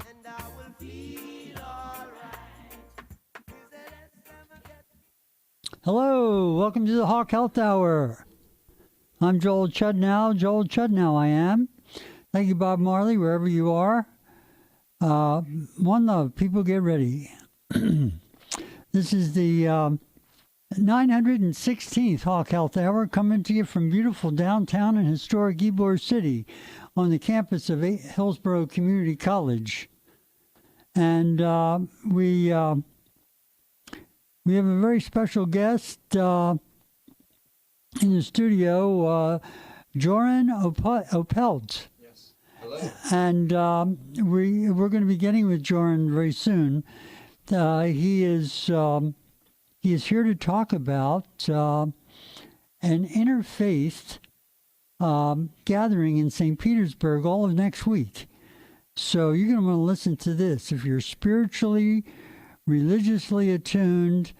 and I will feel alright. Hello, welcome to the Hawk Health Hour. I'm Joel Chudnow. Joel Chudnow I am. Thank you, Bob Marley, wherever you are. One love, people get ready. This is the 916th Hawk Health Hour, coming to you from beautiful downtown and historic Ybor City on the campus of Hillsborough Community College. And we have a very special guest in the studio, Joran Oppelt. Yes. Hello. And we're going to be getting with Joran very soon. He is here to talk about an interfaith gathering in St. Petersburg all of next week. So you're going to want to listen to this. If you're spiritually, religiously attuned,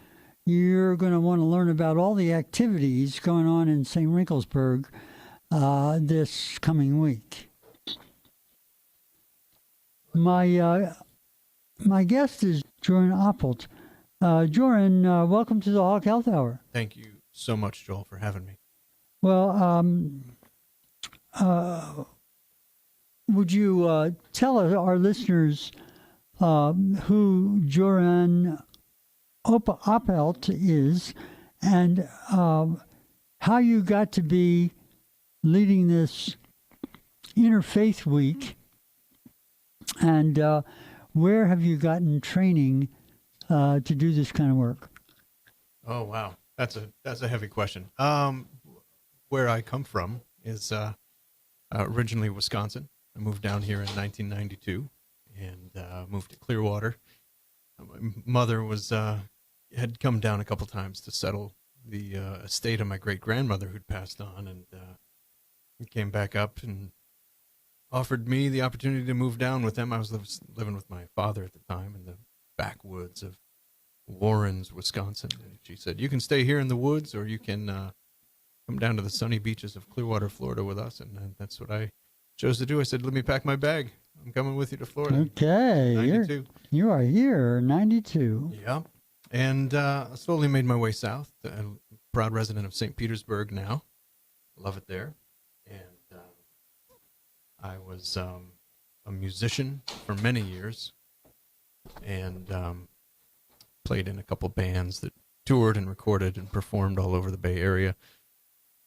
you're going to want to learn about all the activities going on in St. Winkelsburg this coming week. My guest is Joran Oppelt. Joran, welcome to the Hawk Health Hour. Thank you so much, Joel, for having me. Well, would you tell our listeners who Joran Oppelt is and how you got to be leading this Interfaith Week, and where have you gotten training to do this kind of work? Oh, wow. That's a heavy question. Where I come from is originally Wisconsin. I moved down here in 1992 and moved to Clearwater. My mother had come down a couple times to settle the estate of my great-grandmother who'd passed on, and came back up and offered me the opportunity to move down with them. I was living with my father at the time in the backwoods of Warrens, Wisconsin. And she said, you can stay here in the woods, or you can come down to the sunny beaches of Clearwater, Florida with us. And that's what I chose to do. I said, let me pack my bag. I'm coming with you to Florida. Okay. 92. You are here, 92. Yeah. And slowly made my way south. I'm a proud resident of St. Petersburg now. Love it there. And I was a musician for many years, and played in a couple bands that toured and recorded and performed all over the Bay Area.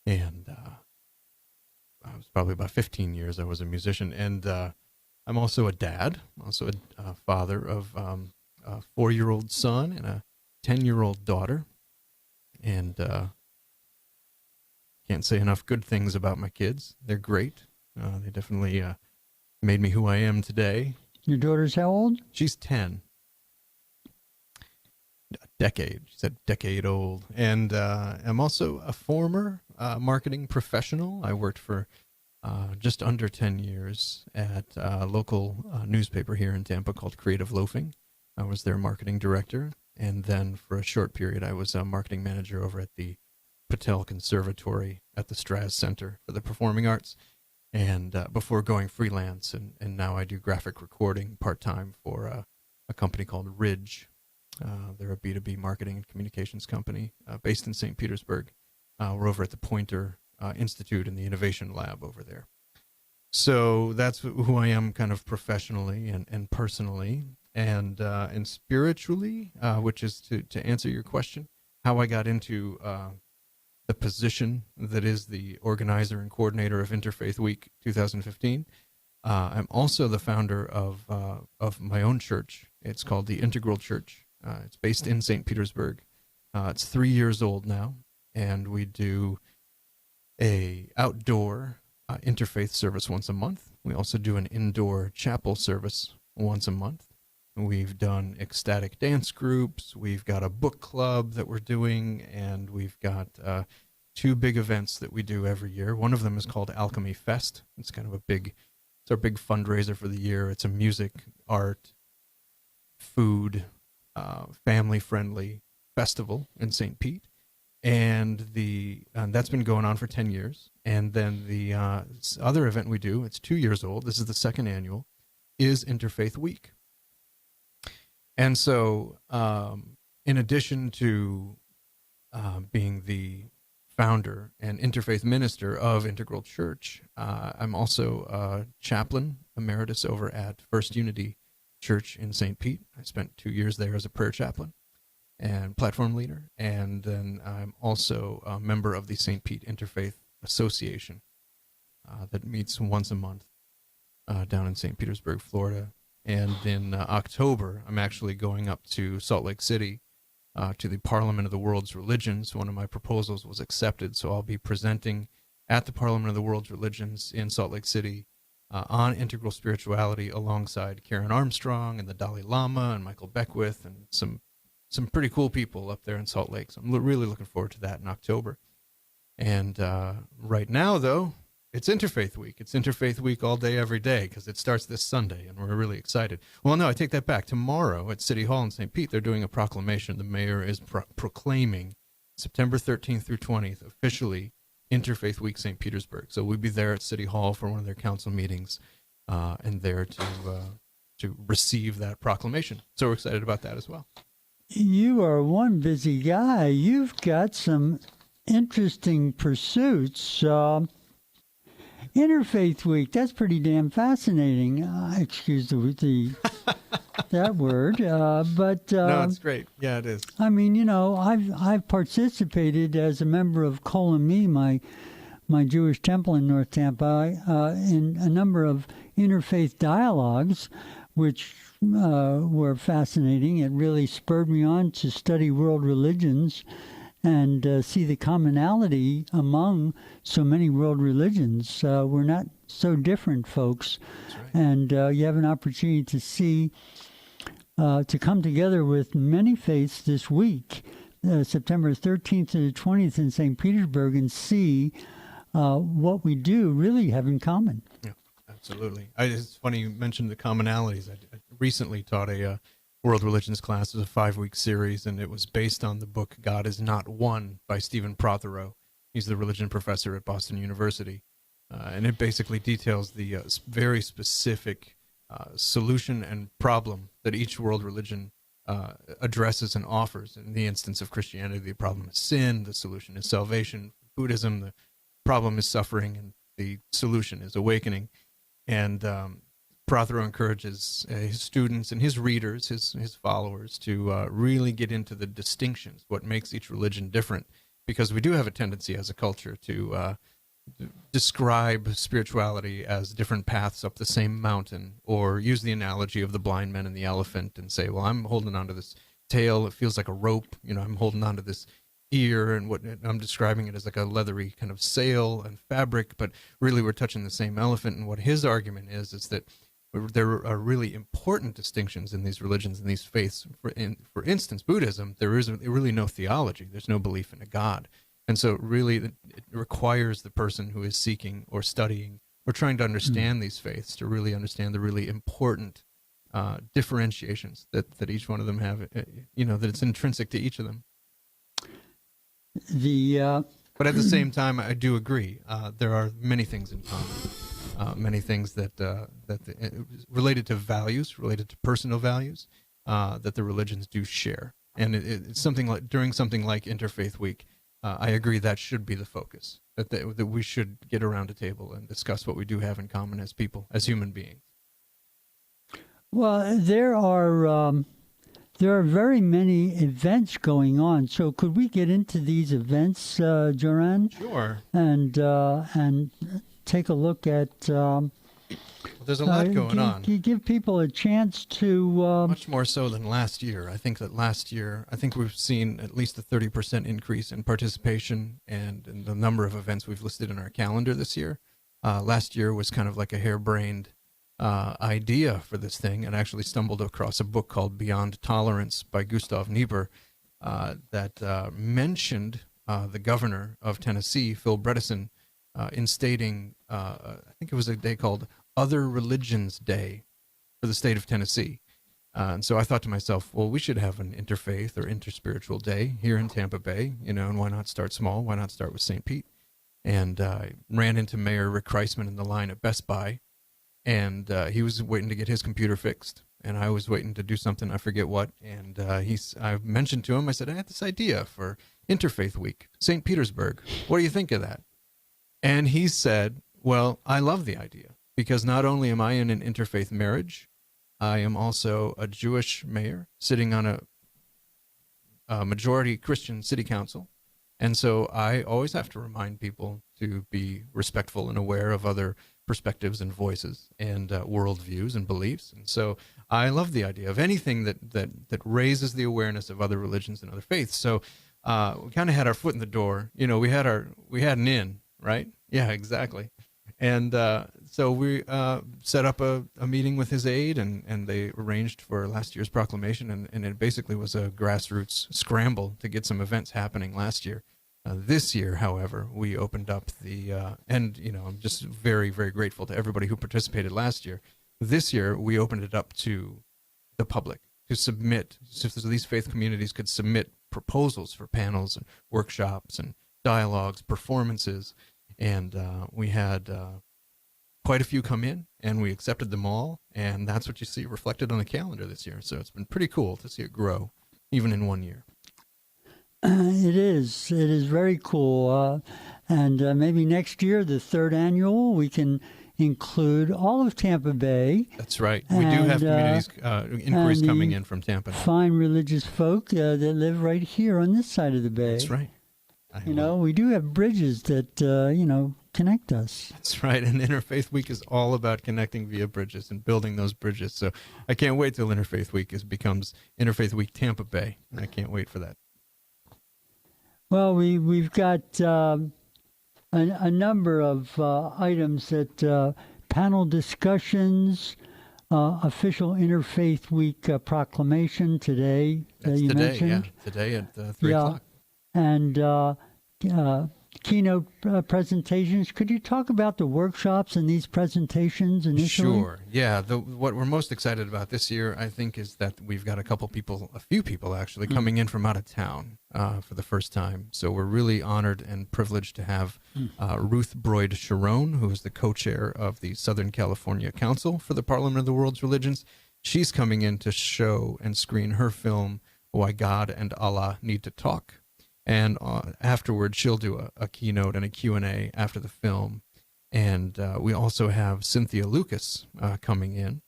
And I was probably about 15 years I was a musician. And I'm also a dad, also a father of a 4-year-old son and a 10-year-old daughter. And can't say enough good things about my kids. They're great. They definitely made me who I am today. Your daughter's how old? She's 10. She's a decade old. And I'm also a former marketing professional. I worked for just under 10 years at a local newspaper here in Tampa called Creative Loafing. I was their marketing director. And then for a short period, I was a marketing manager over at the Patel Conservatory at the Straz Center for the Performing Arts. And before going freelance, and now I do graphic recording part-time for a company called Ridge. They're a B2B marketing and communications company based in St. Petersburg. We're over at the Poynter Institute in the Innovation Lab over there. So that's who I am kind of professionally and personally. And spiritually, which is to answer your question, how I got into the position that is the organizer and coordinator of Interfaith Week 2015. I'm also the founder of my own church. It's called the Integral Church. It's based in St. Petersburg. It's 3 years old now, and we do a outdoor interfaith service once a month. We also do an indoor chapel service once a month. We've done ecstatic dance groups. We've got a book club that we're doing, and we've got 2 big events that we do every year. One of them is called Alchemy Fest. It's kind of it's our big fundraiser for the year. It's a music, art, food, family-friendly festival in St. Pete, and that's been going on for 10 years. And then the other event we do, it's 2 years old. This is the second annual. is Interfaith Week. And so, in addition to being the founder and interfaith minister of Integral Church, I'm also a chaplain emeritus over at First Unity Church in St. Pete. I spent 2 years there as a prayer chaplain and platform leader. And then I'm also a member of the St. Pete Interfaith Association that meets once a month down in St. Petersburg, Florida. And in October, I'm actually going up to Salt Lake City to the Parliament of the World's Religions. One of my proposals was accepted, so I'll be presenting at the Parliament of the World's Religions in Salt Lake City on integral spirituality alongside Karen Armstrong and the Dalai Lama and Michael Beckwith and some pretty cool people up there in Salt Lake. So I'm really looking forward to that in October. And right now, though, it's Interfaith Week. It's Interfaith Week all day, every day, because it starts this Sunday, and we're really excited. Well, no, I take that back. Tomorrow at City Hall in St. Pete, they're doing a proclamation. The mayor is proclaiming September 13th through 20th, officially Interfaith Week St. Petersburg. So we'll be there at City Hall for one of their council meetings and there to receive that proclamation. So we're excited about that as well. You are one busy guy. You've got some interesting pursuits. Interfaith Week, that's pretty damn fascinating. Excuse the that word. But no, it's great. Yeah, it is. I mean, you know, I've participated as a member of Kol Me, my Jewish temple in North Tampa, in a number of interfaith dialogues, which were fascinating. It really spurred me on to study world religions and see the commonality among so many world religions. We're not so different, folks. That's right. And you have an opportunity to see, to come together with many faiths this week, September 13th to the 20th in St. Petersburg, and see what we do really have in common. Yeah, absolutely. It's funny you mentioned the commonalities. I recently taught a World Religions class. It was a 5-week series, and it was based on the book God Is Not One by Stephen Prothero. He's the religion professor at Boston University. And it basically details the very specific solution and problem that each world religion addresses and offers. In the instance of Christianity, the problem is sin, the solution is salvation. Buddhism, the problem is suffering, and the solution is awakening. And Prothero encourages his students and his readers, his followers, to really get into the distinctions, what makes each religion different, because we do have a tendency as a culture to describe spirituality as different paths up the same mountain, or use the analogy of the blind man and the elephant and say, well, I'm holding onto this tail, it feels like a rope, I'm holding onto this ear, and what I'm describing it as like a leathery kind of sail and fabric, but really we're touching the same elephant. And what his argument is that there are really important distinctions in these religions and these faiths. For instance, Buddhism, there is really no theology. There's no belief in a God. And so really it requires the person who is seeking or studying or trying to understand these faiths to really understand the really important differentiations that each one of them have, that it's intrinsic to each of them. But at the same time, I do agree. There are many things in common, many things that related to values, related to personal values, that the religions do share. And it's something like during something like Interfaith Week, I agree that should be the focus. That we should get around a table and discuss what we do have in common as people, as human beings. Well, there are very many events going on. So could we get into these events, Joran? Sure. And take a look at. There's a lot going on. You give people a chance to. Much more so than last year. I think we've seen at least a 30% increase in participation and in the number of events we've listed in our calendar this year. Last year was kind of like a harebrained idea for this thing, and actually stumbled across a book called Beyond Tolerance by Gustav Niebuhr that mentioned the governor of Tennessee, Phil Bredesen, in stating, I think it was a day called Other Religions Day for the state of Tennessee. And so I thought to myself, well, we should have an interfaith or interspiritual day here in Tampa Bay, and why not start small? Why not start with St. Pete? And I ran into Mayor Rick Kreisman in the line at Best Buy, and he was waiting to get his computer fixed, and I was waiting to do something, I forget what, and I mentioned to him, I said, I had this idea for Interfaith Week, St. Petersburg. What do you think of that? And he said, well, I love the idea, because not only am I in an interfaith marriage, I am also a Jewish mayor sitting on a majority Christian city council. And so I always have to remind people to be respectful and aware of other perspectives and voices and worldviews and beliefs. And so I love the idea of anything that raises the awareness of other religions and other faiths. So we kind of had our foot in the door. You know, we had an in, right? Yeah, exactly. And so we set up a meeting with his aide, and they arranged for last year's proclamation, and it basically was a grassroots scramble to get some events happening last year. This year, however, we opened up and, you know, I'm just very, very grateful to everybody who participated last year. This year, we opened it up to the public to submit, so these faith communities could submit proposals for panels and workshops and dialogues, performances. And we had quite a few come in, and we accepted them all, and that's what you see reflected on the calendar this year. So it's been pretty cool to see it grow, even in 1 year. It is. It is very cool. And maybe next year, the third annual, we can include all of Tampa Bay. That's right. We do have communities, inquiries coming in from Tampa. Fine religious folk that live right here on this side of the bay. That's right. You know, we do have bridges that, you know, connect us. That's right. And Interfaith Week is all about connecting via bridges and building those bridges. So I can't wait till Interfaith Week becomes Interfaith Week Tampa Bay. I can't wait for that. Well, we've got a number of items that panel discussions, official Interfaith Week proclamation today. That's you today, mentioned. yeah. Today at 3 o'clock. And keynote presentations. Could you talk about the workshops and these presentations initially? Sure. Yeah. What we're most excited about this year, I think, is that we've got a few people actually coming in from out of town for the first time. So we're really honored and privileged to have Ruth Broyd Sharon, who is the co-chair of the Southern California Council for the Parliament of the World's Religions. She's coming in to show and screen her film, Why God and Allah Need to Talk. And afterwards, she'll do a keynote and a Q&A after the film. And we also have Cynthia Lucas coming in.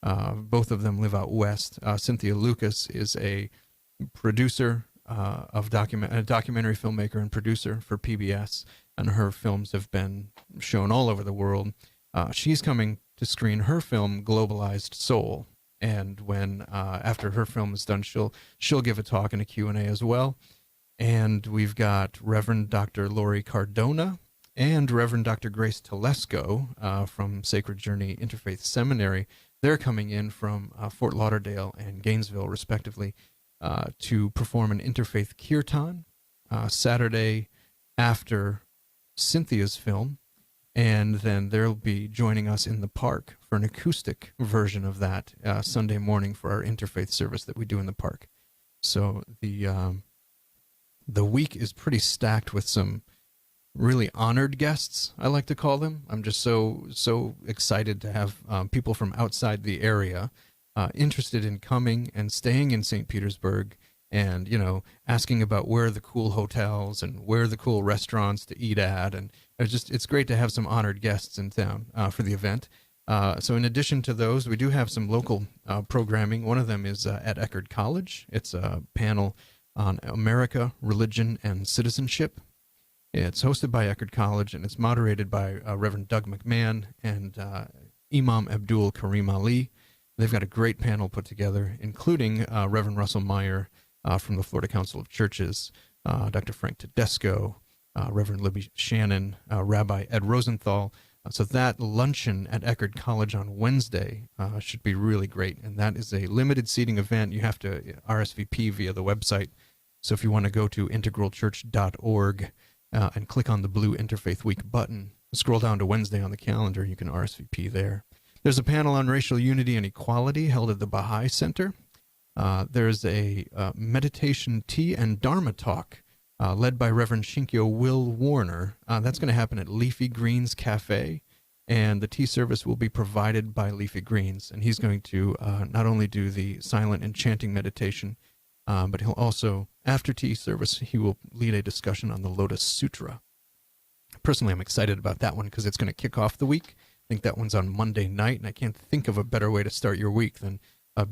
Both of them live out west. Cynthia Lucas is a producer, a documentary filmmaker and producer for PBS, and her films have been shown all over the world. She's coming to screen her film, Globalized Soul. And when after her film is done, she'll give a talk and a Q&A as well. And we've got Reverend Dr. Lori Cardona and Reverend Dr. Grace Telesco from Sacred Journey Interfaith Seminary. They're coming in from Fort Lauderdale and Gainesville, respectively, to perform an interfaith kirtan Saturday after Cynthia's film. And then they'll be joining us in the park for an acoustic version of that Sunday morning for our interfaith service that we do in the park. So the week is pretty stacked with some really honored guests, I like to call them. I'm just so excited to have people from outside the area interested in coming and staying in St. Petersburg and, you know, asking about where are the cool hotels and where are the cool restaurants to eat at. And it's great to have some honored guests in town for the event. So in addition to those, we do have some local programming. One of them is at Eckerd College. It's a panel on America, Religion, and Citizenship. It's hosted by Eckerd College, and it's moderated by Reverend Doug McMahon and Imam Abdul Karim Ali. They've got a great panel put together, including Reverend Russell Meyer from the Florida Council of Churches, Dr. Frank Tedesco, Reverend Libby Shannon, Rabbi Ed Rosenthal. So that luncheon at Eckerd College on Wednesday should be really great, and that is a limited seating event. You have to RSVP via the website. So if you want to go to integralchurch.org and click on the blue Interfaith Week button, scroll down to Wednesday on the calendar, you can RSVP there. There's a panel on racial unity and equality held at the Baha'i Center. There's a meditation, tea, and Dharma talk led by Reverend Shinkyo Will Warner. That's going to happen at Leafy Greens Cafe. and the tea service will be provided by Leafy Greens. And he's going to not only do the silent and chanting meditation, but he'll also, after tea service, he will lead a discussion on the Lotus Sutra. Personally, I'm excited about that one because it's going to kick off the week. I think that one's on Monday night, and I can't think of a better way to start your week than a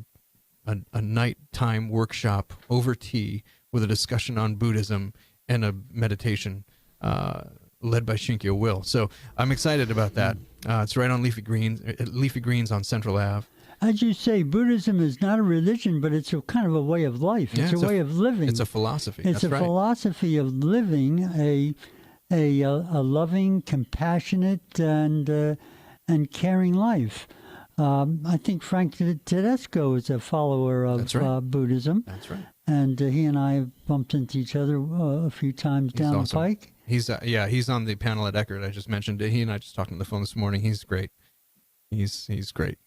nighttime workshop over tea with a discussion on Buddhism and a meditation led by Shinkyo Will. So I'm excited about that. It's right on Leafy Greens on Central Ave. As you say, Buddhism is not a religion, but it's a kind of a way of life. Yeah, it's a way of living. It's a philosophy. It's That's a philosophy of living a loving, compassionate, and caring life. I think Frank Tedesco is a follower of Buddhism. That's right. And he and I have bumped into each other a few times down the pike. He's on the panel at Eckerd. I just mentioned it. He and I just talked on the phone this morning. He's great. He's great.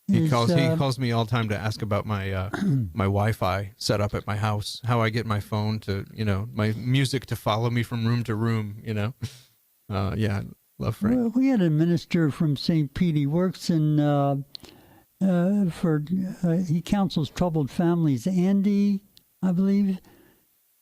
He calls me all the time to ask about my my Wi-Fi setup at my house, how I get my phone to, my music to follow me from room to room, Yeah, love Frank. Well, we had a minister from St. Pete. He works in he counsels troubled families. Andy, I believe.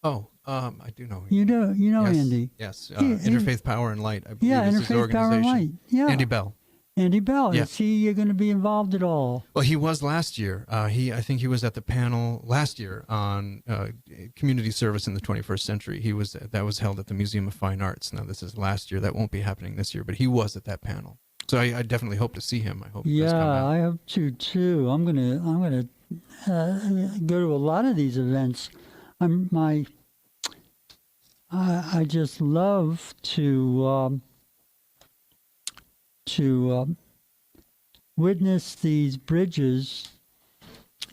Oh, I do know him. You know Yes, Andy. Yes, Interfaith Power and Light. I believe is his Interfaith Power and Light. Yeah, Andy Bell. Andy Bell. Yeah. Is he going to be involved at all? Well, he was last year. I think he was at the panel last year on community service in the 21st century. That was held at the Museum of Fine Arts. Now this is last year. That won't be happening this year, but he was at that panel. So I definitely hope to see him. I hope. He does come out. I hope to too. I'm gonna go to a lot of these events. I just love to witness these bridges,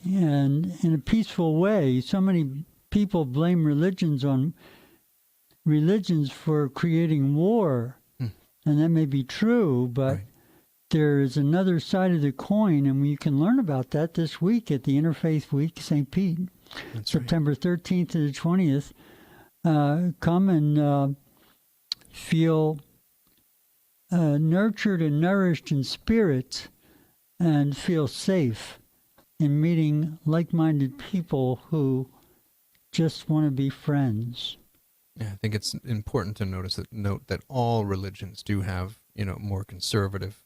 and in a peaceful way. So many people blame religions for creating war, and that may be true, but there is another side of the coin, and we can learn about that this week at the Interfaith Week, St. Pete, September 13th to the 20th. Come and feel nurtured and nourished in spirit, and feel safe in meeting like-minded people who just want to be friends. Yeah, I think it's important to note that all religions do have, more conservative,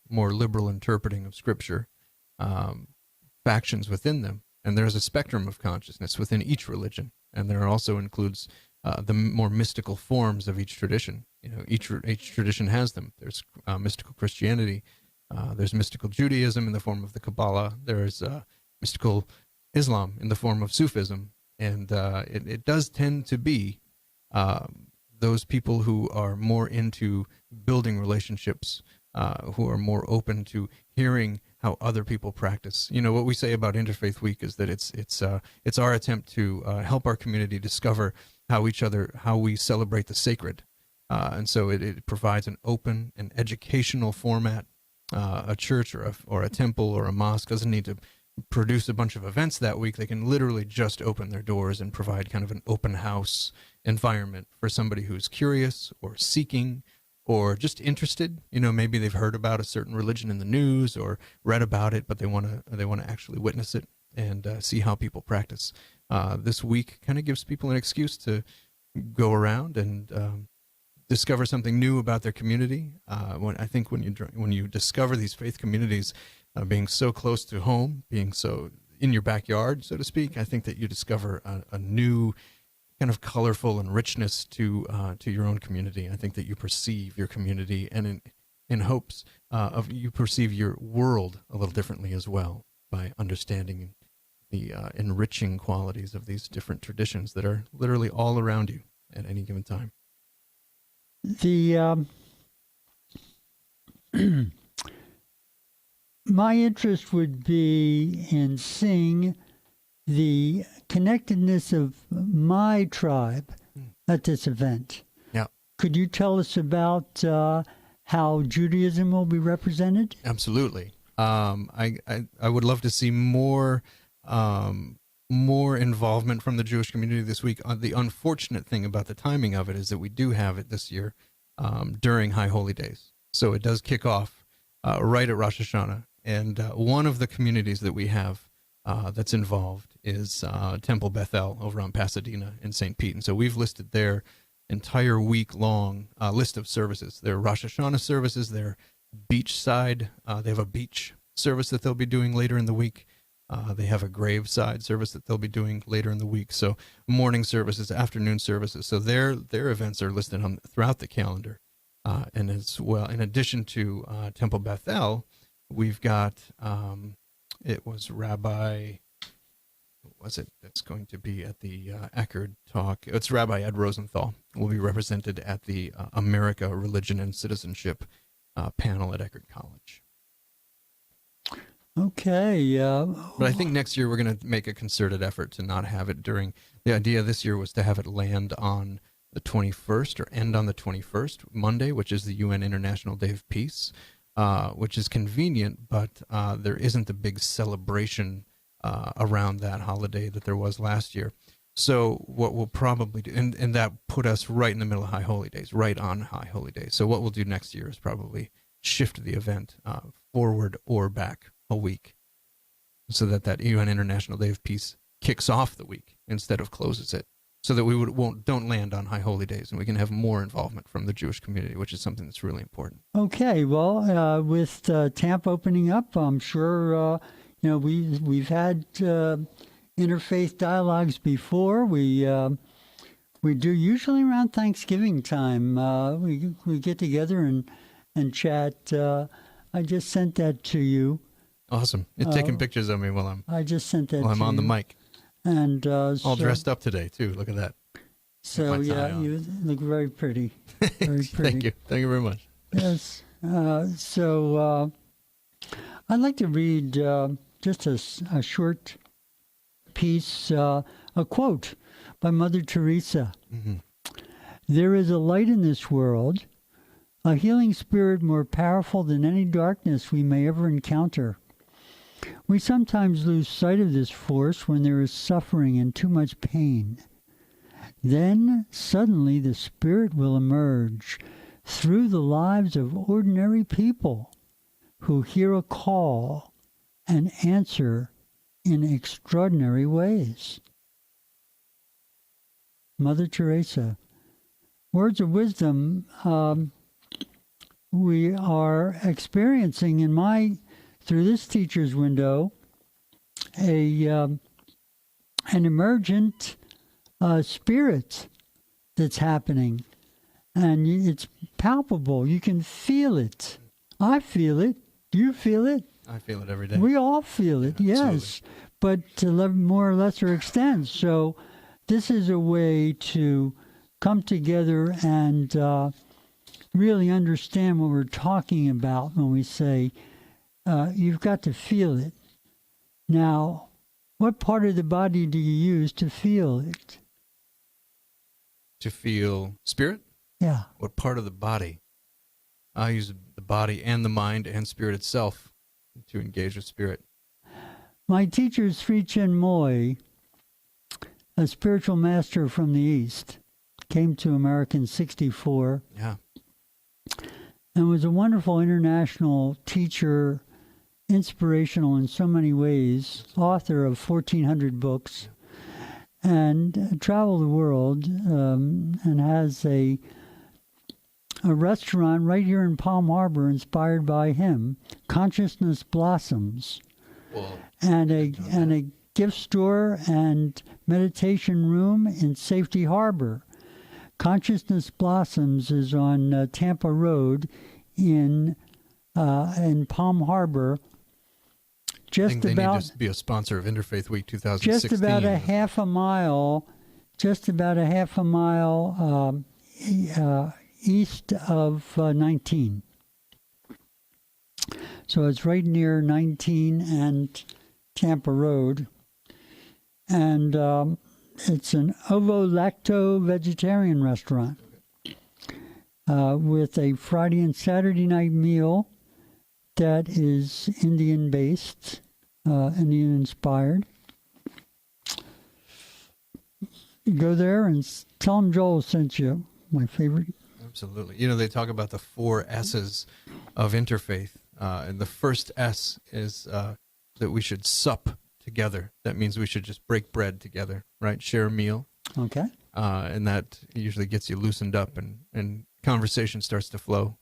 more liberal interpreting of Scripture, factions within them, and there's a spectrum of consciousness within each religion, and there also includes the more mystical forms of each tradition. Each tradition has them. There's mystical Christianity, there's mystical Judaism in the form of the Kabbalah, there's mystical Islam in the form of Sufism, and it does tend to be those people who are more into building relationships, who are more open to hearing how other people practice. What we say about Interfaith Week is that it's our attempt to help our community discover how we celebrate the sacred, and so it provides an open and educational format. A church or a temple or a mosque doesn't need to produce a bunch of events that week. They can literally just open their doors and provide kind of an open house environment for somebody who's curious or seeking or just interested. Maybe they've heard about a certain religion in the news or read about it, but they want to actually witness it and see how people practice. This week kind of gives people an excuse to go around and discover something new about their community. I think when you discover these faith communities being so close to home, being so in your backyard, so to speak, I think that you discover a new kind of colorful and richness to your own community. I think that you perceive your community, and in hopes of you perceive your world a little differently as well by understanding the enriching qualities of these different traditions that are literally all around you at any given time. My interest would be in seeing the connectedness of my tribe at this event. Yeah. Could you tell us about how Judaism will be represented? Absolutely. I would love to see more involvement from the Jewish community this week. The unfortunate thing about the timing of it is that we do have it this year during High Holy Days. So it does kick off right at Rosh Hashanah. And one of the communities that we have that's involved is Temple Bethel over on Pasadena in St. Pete. And so we've listed their entire week-long list of services. Their Rosh Hashanah services, their beachside. They have a beach service that they'll be doing later in the week. They have a graveside service that they'll be doing later in the week. So morning services, afternoon services. So their events are listed throughout the calendar. And as well, in addition to Temple Bethel, we've got, it was Rabbi, what was it that's going to be at the Eckerd talk? It's Rabbi Ed Rosenthal will be represented at the America, Religion, and Citizenship panel at Eckerd College. Okay. But I think next year we're going to make a concerted effort to not have it during, the idea this year was to have it land on the 21st or end on the 21st, Monday, which is the UN International Day of Peace, which is convenient, but there isn't the big celebration around that holiday that there was last year. So what we'll probably do, and that put us right in the middle of High Holy Days, right on High Holy Days. So what we'll do next year is probably shift the event forward or back a week so that UN International Day of Peace kicks off the week instead of closes it, so that we don't land on High Holy Days, and we can have more involvement from the Jewish community, which is something that's really important. Okay, well, with Tampa opening up, I'm sure we've had interfaith dialogues before. We do usually around Thanksgiving time. We get together and chat. I just sent that to you. Awesome! You're taking pictures of me while I'm on the mic. And all dressed up today too. Look at that. So yeah, you look very pretty. Very pretty. Thank you very much. Yes. So I'd like to read just a short piece, a quote by Mother Teresa. Mm-hmm. There is a light in this world, a healing spirit more powerful than any darkness we may ever encounter. We sometimes lose sight of this force when there is suffering and too much pain. Then, suddenly, the Spirit will emerge through the lives of ordinary people who hear a call and answer in extraordinary ways. Mother Teresa. Words of wisdom we are experiencing through this teacher's window, an emergent spirit that's happening. And it's palpable. You can feel it. I feel it. You feel it. I feel it every day. We all feel it, yeah, yes. But to more or lesser extent. So this is a way to come together and really understand what we're talking about when we say, you've got to feel it. Now, what part of the body do you use to feel it? To feel spirit? Yeah. What part of the body? I use the body and the mind and spirit itself to engage with spirit. My teacher, Sri Chinmoy, a spiritual master from the East, came to America in 1964. Yeah. And was a wonderful international teacher, inspirational in so many ways, author of 1,400 books, and traveled the world and has a restaurant right here in Palm Harbor inspired by him, Consciousness Blossoms, and a gift store and meditation room in Safety Harbor. Consciousness Blossoms is on Tampa Road in Palm Harbor. I think they need to be a sponsor of Interfaith Week 2016. Just about a half a mile east of 19. So it's right near 19 and Tampa Road. And it's an ovo-lacto vegetarian restaurant with a Friday and Saturday night meal that is Indian-based, Indian-inspired. Go there and tell them Joel sent you. My favorite Absolutely. You know, they talk about the 4 S's of interfaith, and the first S is that we should sup together. That means we should just break bread together, right? Share a meal. Okay. And that usually gets you loosened up, and conversation starts to flow.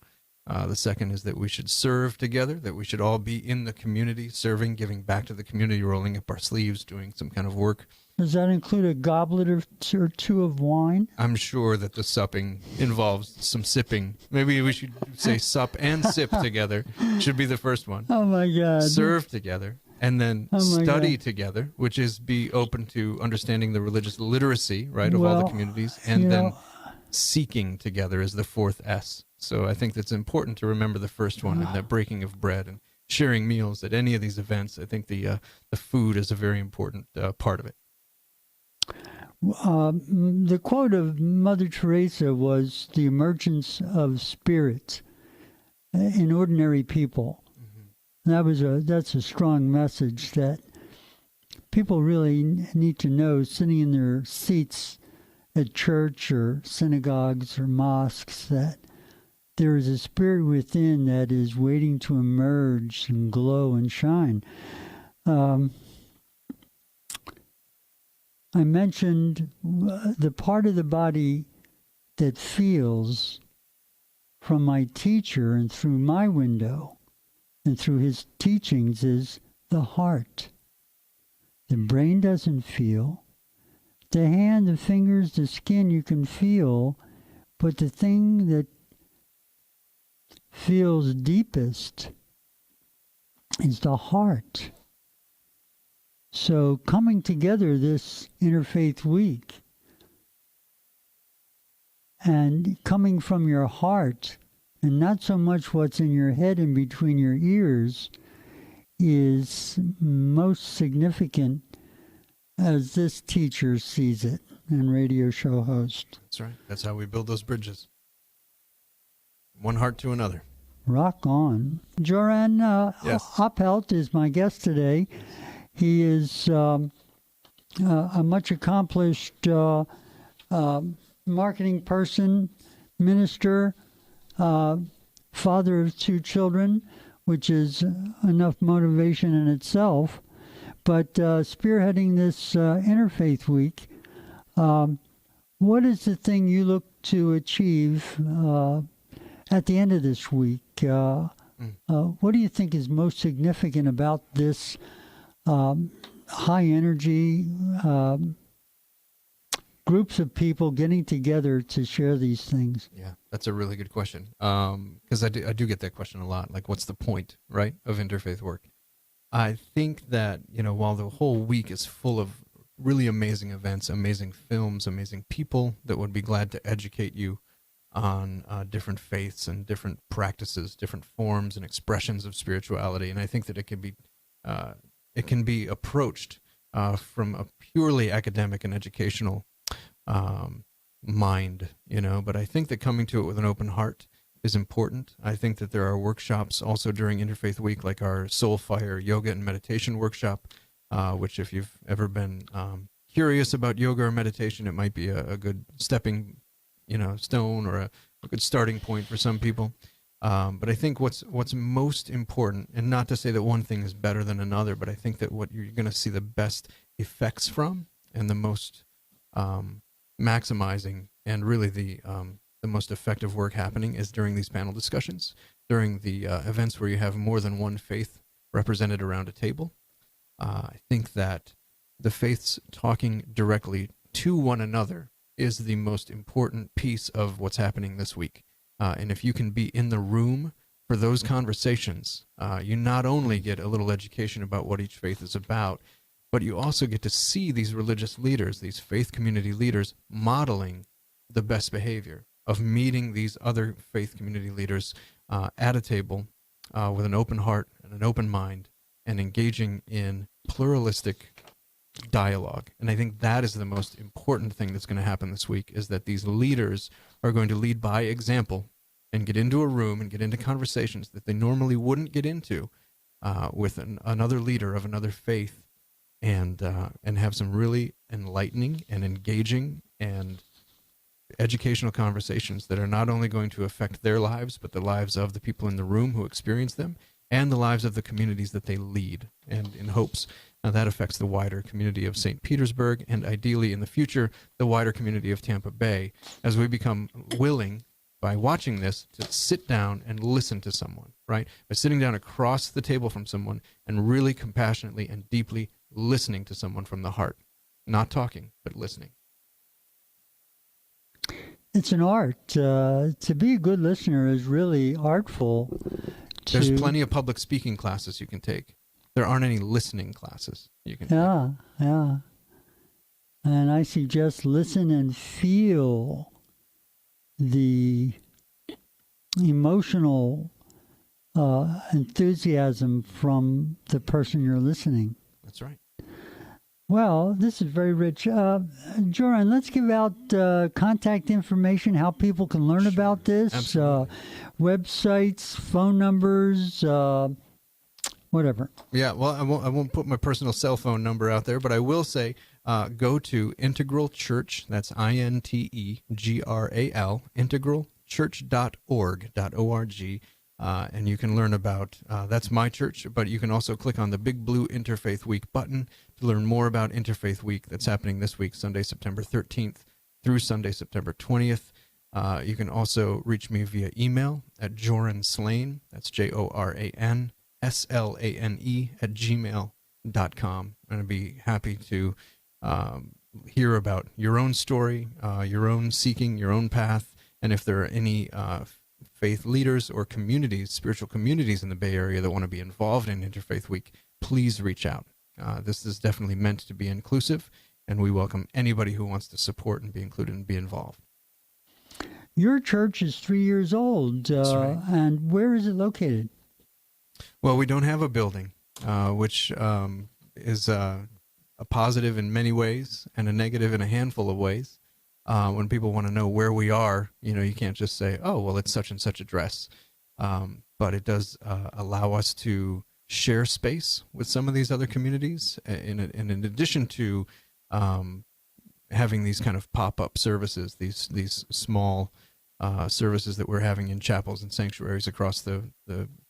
The second is that we should serve together, that we should all be in the community, serving, giving back to the community, rolling up our sleeves, doing some kind of work. Does that include a goblet or two of wine? I'm sure that the supping involves some sipping. Maybe we should say sup and sip together should be the first one. Oh, my God. Serve together, and then study together, which is be open to understanding the religious literacy, right, of all the communities, and then seeking together is the 4th S. So I think that's important to remember the first one, and that breaking of bread and sharing meals at any of these events. I think the food is a very important part of it. The quote of Mother Teresa was the emergence of spirit in ordinary people. Mm-hmm. That's a strong message that people really need to know, sitting in their seats at church or synagogues or mosques, that there is a spirit within that is waiting to emerge and glow and shine. I mentioned the part of the body that feels from my teacher and through my window and through his teachings is the heart. The brain doesn't feel. The hand, the fingers, the skin you can feel, but the thing that feels deepest is the heart. So coming together this Interfaith Week and coming from your heart and not so much what's in your head and between your ears is most significant as this teacher sees it and radio show host. That's right. That's how we build those bridges. One heart to another. Rock on. Joran Oppelt is my guest today. He is a much accomplished marketing person, minister, father of 2 children, which is enough motivation in itself. But spearheading this Interfaith Week, what is the thing you look to achieve at the end of this week? What do you think is most significant about this high energy groups of people getting together to share these things? Yeah, that's a really good question. Because I do get that question a lot. Like, what's the point, right, of interfaith work? I think that, while the whole week is full of really amazing events, amazing films, amazing people that would be glad to educate you on different faiths and different practices, different forms and expressions of spirituality, and I think that it can be approached from a purely academic and educational mind, but I think that coming to it with an open heart is important. I think that there are workshops also during Interfaith Week, like our Soul Fire yoga and meditation workshop, which if you've ever been curious about yoga or meditation, it might be a good stepping stone or a good starting point for some people. But I think what's most important, and not to say that one thing is better than another, but I think that what you're going to see the best effects from and the most maximizing and really the most effective work happening is during these panel discussions, during the events where you have more than one faith represented around a table. I think that the faiths talking directly to one another is the most important piece of what's happening this week. And if you can be in the room for those conversations, you not only get a little education about what each faith is about, but you also get to see these religious leaders, these faith community leaders, modeling the best behavior of meeting these other faith community leaders at a table with an open heart and an open mind and engaging in pluralistic dialogue. And I think that is the most important thing that's going to happen this week, is that these leaders are going to lead by example and get into a room and get into conversations that they normally wouldn't get into with another leader of another faith, and have some really enlightening and engaging and educational conversations that are not only going to affect their lives, but the lives of the people in the room who experience them, and the lives of the communities that they lead, and in hopes that affects the wider community of St. Petersburg, and ideally in the future, the wider community of Tampa Bay, as we become willing, by watching this, to sit down and listen to someone, right? By sitting down across the table from someone and really compassionately and deeply listening to someone from the heart. Not talking, but listening. It's an art. To be a good listener is really artful. There's plenty of public speaking classes you can take. There aren't any listening classes you can take. Yeah. And I suggest listen and feel the emotional enthusiasm from the person you're listening. That's right. Well, this is very rich. Joran, let's give out contact information, how people can learn about this, websites, phone numbers, whatever. Yeah, well, I won't put my personal cell phone number out there, but I will say go to Integral Church, that's INTEGRAL, integralchurch.org, and you can learn about, that's my church, but you can also click on the big blue Interfaith Week button to learn more about Interfaith Week that's happening this week, Sunday, September 13th through Sunday, September 20th. You can also reach me via email at Joran Slane, that's JORAN SLANE @gmail.com. And I'd be happy to hear about your own story, your own seeking, your own path, and if there are any faith leaders or communities, spiritual communities in the Bay Area that want to be involved in Interfaith Week, please reach out. This is definitely meant to be inclusive, and we welcome anybody who wants to support and be included and be involved. Your church is 3 years old, That's right. And where is it located? Well, we don't have a building, which is a positive in many ways and a negative in a handful of ways. When people want to know where we are, you can't just say, oh, well, it's such and such address. But it does allow us to share space with some of these other communities. In addition to having these kind of pop-up services, these small services that we're having in chapels and sanctuaries across the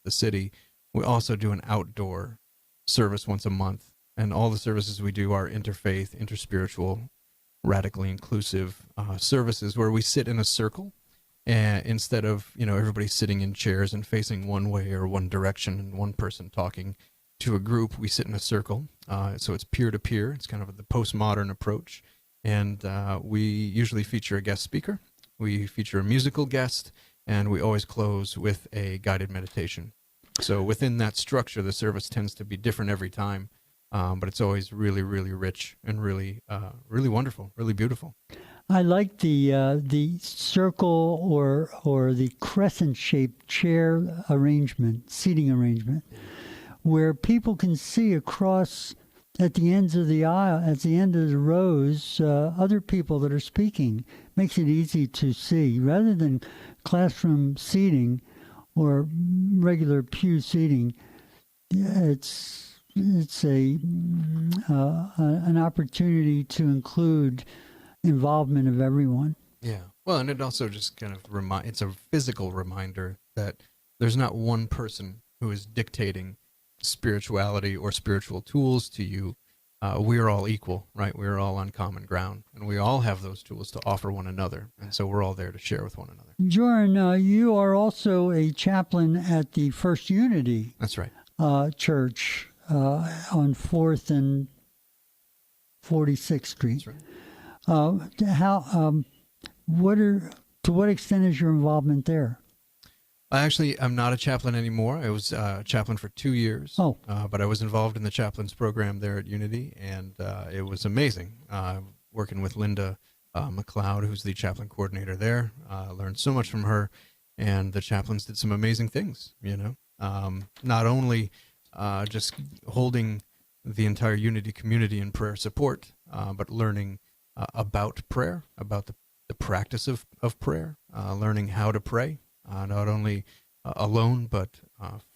city, we also do an outdoor service once a month. And all the services we do are interfaith, interspiritual, radically inclusive services where we sit in a circle, and instead of everybody sitting in chairs and facing one way or one direction and one person talking to a group, we sit in a circle. So it's peer-to-peer. It's kind of the postmodern approach. And we usually feature a guest speaker. We feature a musical guest, and we always close with a guided meditation. So within that structure, the service tends to be different every time. But it's always really, really rich and really, really wonderful, really beautiful. I like the circle or the crescent-shaped chair arrangement, seating arrangement, where people can see across at the ends of the aisle, at the end of the rows, other people that are speaking. Makes it easy to see, rather than classroom seating or regular pew seating. It's an opportunity to include involvement of everyone. Yeah. Well, and it also just kind of it's a physical reminder that there's not one person who is dictating spirituality or spiritual tools to you. We are all equal, right? We are all on common ground, and we all have those tools to offer one another. And so we're all there to share with one another. Joran, you are also a chaplain at the First Unity. That's right. Church. On 4th and 46th Street. That's right. To what extent is your involvement there? I'm not a chaplain anymore. I was a chaplain for 2 years. But I was involved in the chaplains program there at Unity, and it was amazing. Working with Linda McLeod, who's the chaplain coordinator there. Learned so much from her, and the chaplains did some amazing things, not only just holding the entire Unity community in prayer support, but learning about prayer, about the practice of prayer, learning how to pray, not only alone, but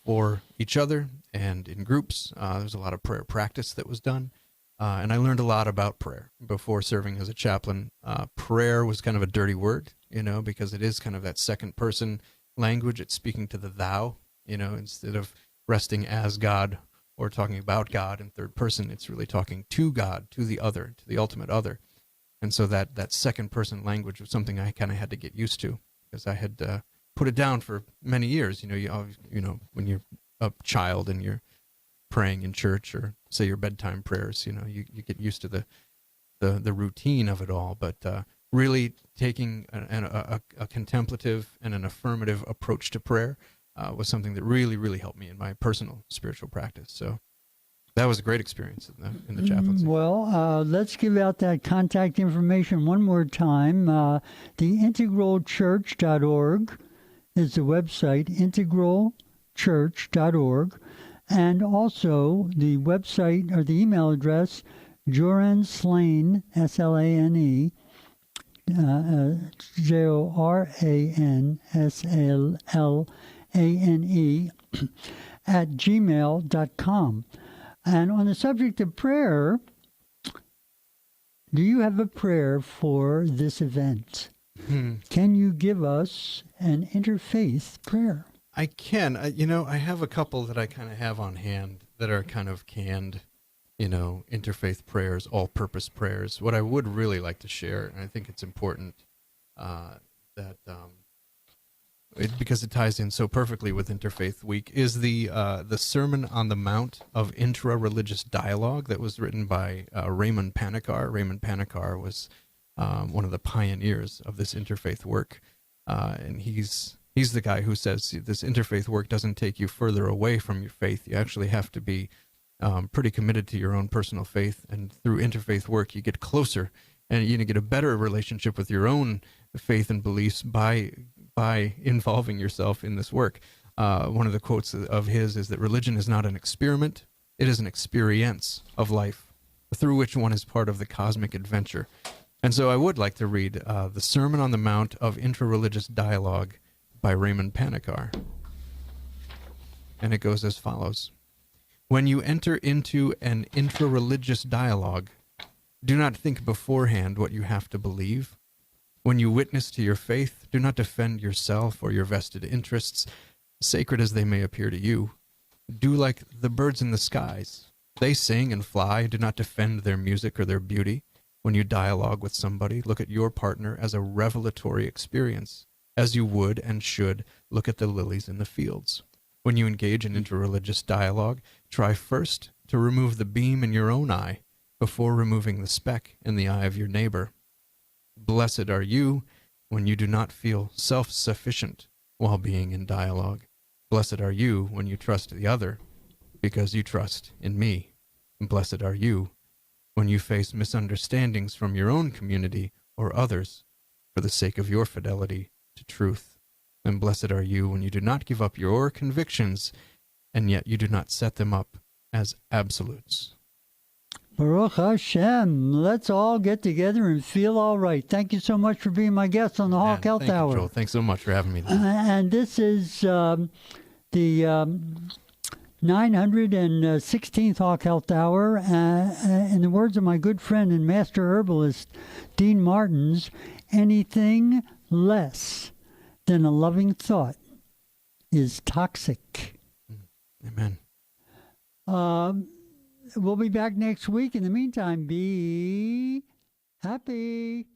for each other and in groups. There's a lot of prayer practice that was done. And I learned a lot about prayer before serving as a chaplain. Prayer was kind of a dirty word, because it is kind of that second person language. It's speaking to the thou, instead of resting as God or talking about God in third person, it's really talking to God, to the other, to the ultimate other. And so that second person language was something I kind of had to get used to, because I had put it down for many years. When you're a child and you're praying in church, or say your bedtime prayers, you get used to the routine of it all. But really taking a contemplative and an affirmative approach to prayer was something that really, really helped me in my personal spiritual practice. So that was a great experience in the chaplaincy. Well, let's give out that contact information one more time. The integralchurch.org is the website, integralchurch.org. And also the website or the email address, Joran Slane, S-L-A-N-E, JORANSLANE, at gmail.com. And on the subject of prayer, do you have a prayer for this event? Can you give us an interfaith prayer? I can. I have a couple that I kind of have on hand that are kind of canned, interfaith prayers, all-purpose prayers. What I would really like to share, and I think it's important because it ties in so perfectly with Interfaith Week, is the Sermon on the Mount of Intra-Religious Dialogue that was written by Raymond Panikar. Raymond Panikar was one of the pioneers of this interfaith work, and he's the guy who says this interfaith work doesn't take you further away from your faith. You actually have to be pretty committed to your own personal faith, and through interfaith work you get closer, and you get a better relationship with your own faith and beliefs by involving yourself in this work. One of the quotes of his is that religion is not an experiment, it is an experience of life through which one is part of the cosmic adventure. And so I would like to read the Sermon on the Mount of Intra-Religious Dialogue by Raymond Panikar. And it goes as follows. When you enter into an intra-religious dialogue, do not think beforehand what you have to believe. When you witness to your faith, do not defend yourself or your vested interests, sacred as they may appear to you. Do like the birds in the skies. They sing and fly, do not defend their music or their beauty. When you dialogue with somebody, look at your partner as a revelatory experience, as you would and should look at the lilies in the fields. When you engage in interreligious dialogue, try first to remove the beam in your own eye before removing the speck in the eye of your neighbor. Blessed are you when you do not feel self-sufficient while being in dialogue. Blessed are you when you trust the other because you trust in me. Blessed are you when you face misunderstandings from your own community or others for the sake of your fidelity to truth. And blessed are you when you do not give up your convictions, and yet you do not set them up as absolutes. Baruch Hashem. Let's all get together and feel all right. Thank you so much for being my guest on the Hawk Health Thank Hour. You, Joel. Thanks so much for having me. And this is the 916th Hawk Health Hour. In the words of my good friend and master herbalist, Dean Martins, anything less than a loving thought is toxic. Amen. We'll be back next week. In the meantime, be happy.